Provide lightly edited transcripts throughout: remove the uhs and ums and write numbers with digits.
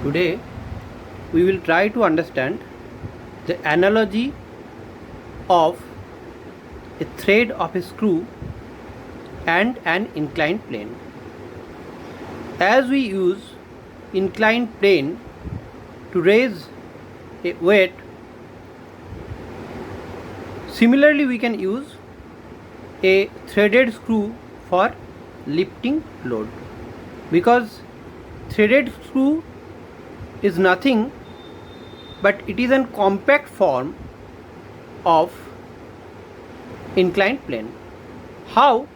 Today we will try to understand the analogy of a thread of a screw and an inclined plane. As we use inclined plane to raise a weight, similarly we can use a threaded screw for lifting load, because threaded screw is nothing but it is a compact form of inclined plane. How?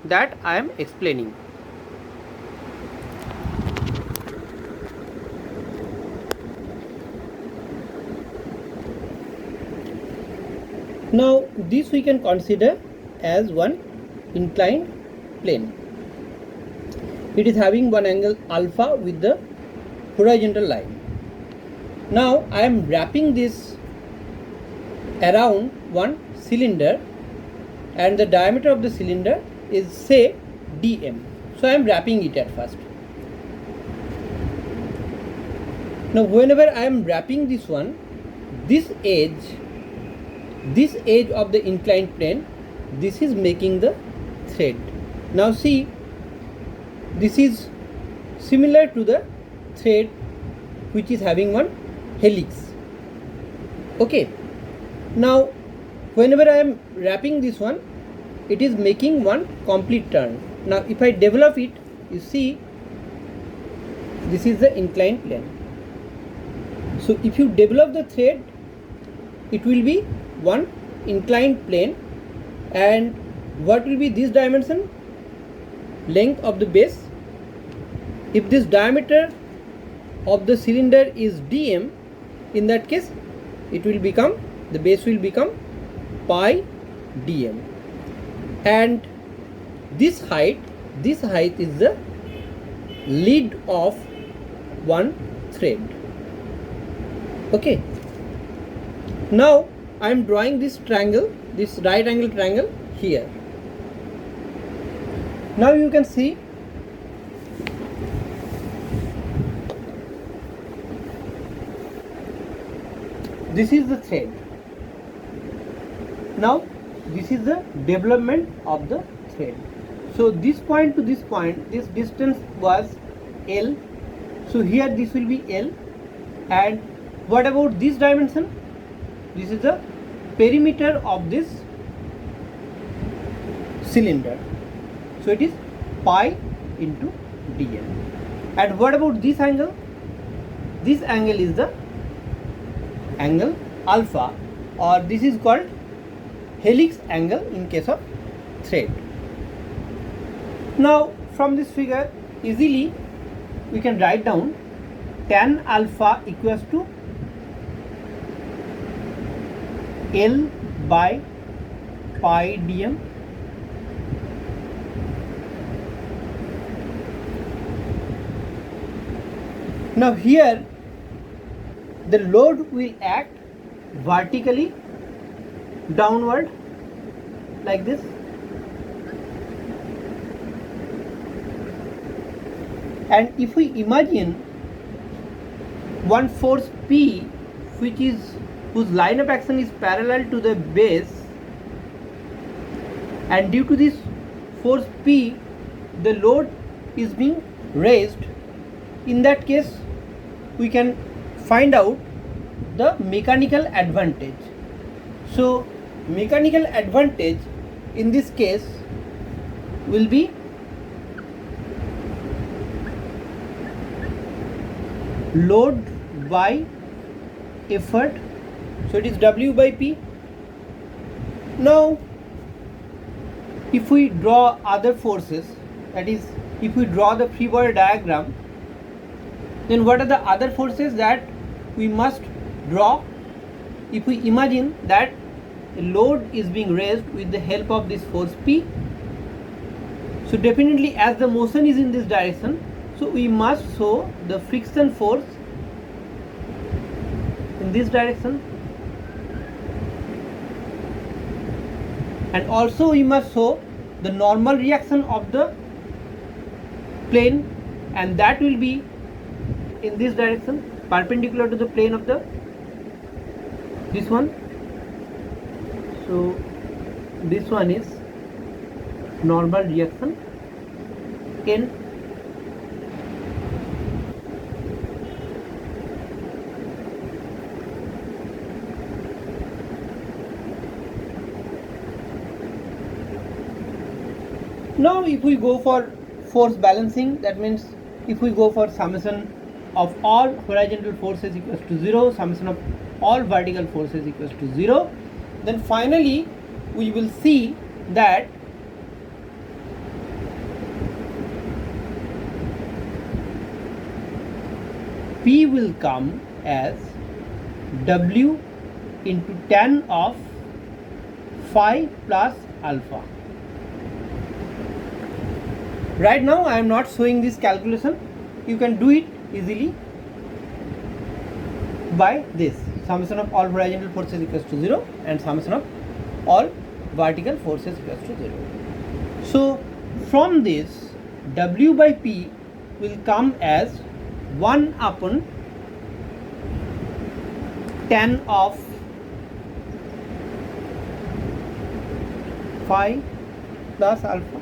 That I am explaining. Now this we can consider as one inclined plane. It is having one angle alpha with the horizontal line. Now I am wrapping this around one cylinder, and the diameter of the cylinder is say dm. So I am wrapping it at first. Now whenever I am wrapping this one, this edge of the inclined plane, this is making the thread. Now see, this is similar to the thread which is having one helix. Okay, now whenever I am wrapping this one, it is making one complete turn. Now if I develop it, you see, this is the inclined plane. So if you develop the thread, it will be one inclined plane. And what will be this dimension? Length of the base. If this diameter of the cylinder is dm, in that case it will become, the base will become pi dm, and this height is the lead of one thread. Okay, now I am drawing this triangle, this right angle triangle here. Now you can see this is the thread. Now this is the development of the thread. So this point to this point, this distance was L. So here this will be L. And what about this dimension? This is the perimeter of this cylinder. So it is pi into dm. And what about this angle? This angle is the angle alpha, or this is called helix angle in case of thread. Now from this figure easily we can write down tan alpha equals to L by pi dm. Now here the load will act vertically downward like this, and if we imagine one force P whose line of action is parallel to the base, and due to this force P the load is being raised, in that case we can find out the mechanical advantage. So mechanical advantage in this case will be load by effort. So it is W by P. Now if we draw other forces, that is if we draw the free body diagram, then what are the other forces that we must draw? If we imagine that a load is being raised with the help of this force P, so definitely as the motion is in this direction, so we must show the friction force in this direction, and also we must show the normal reaction of the plane, and that will be in this direction, perpendicular to the plane of the this one. So this one is normal reaction N. Now if we go for force balancing, that means if we go for summation of all horizontal forces equals to 0, summation of all vertical forces equals to 0, then finally we will see that P will come as W into tan of phi plus alpha. Right now I am not showing this calculation. You can do it easily by this. Summation of all horizontal forces equals to 0 and summation of all vertical forces equals to 0. So from this, W by P will come as 1 upon tan of phi plus alpha.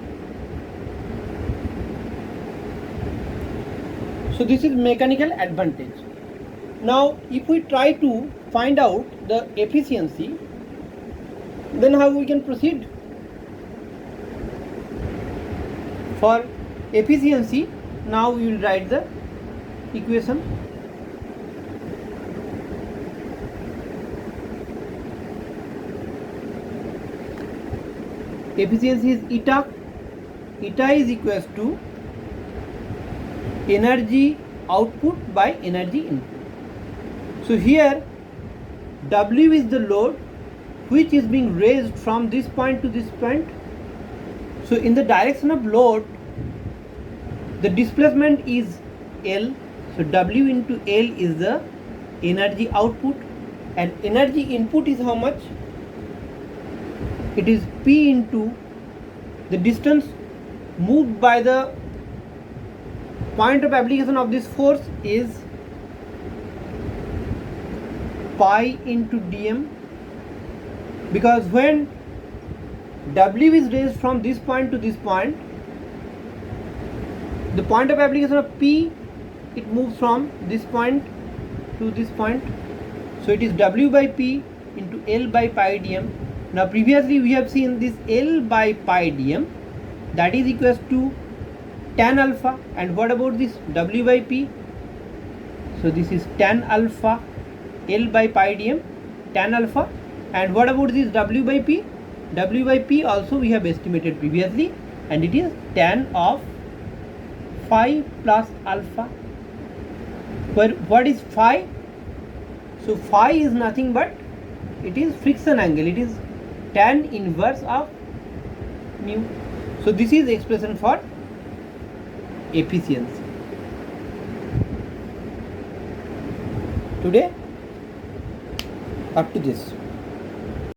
So this is mechanical advantage. Now if we try to find out the efficiency, then how we can proceed? For efficiency, now we will write the equation. Efficiency is eta. Eta is equals to energy output by energy input. So here W is the load which is being raised from this point to this point. So in the direction of load, the displacement is L. So W into L is the energy output, and energy input is how much? It is P into the distance moved by the point of application of this force is pi into dm, because when W is raised from this point to this point, the point of application of P, it moves from this point to this point. So it is W by P into L by pi dm. Now previously we have seen this L by pi dm, that is equals to tan alpha. And what about this W by P? So this is tan alpha L by pi dm, tan alpha. And what about this W by P? W by P also we have estimated previously, and it is tan of phi plus alpha. Where what is phi? So phi is nothing but it is friction angle. It is tan inverse of mu. So this is the expression for efficiency. Today up to this.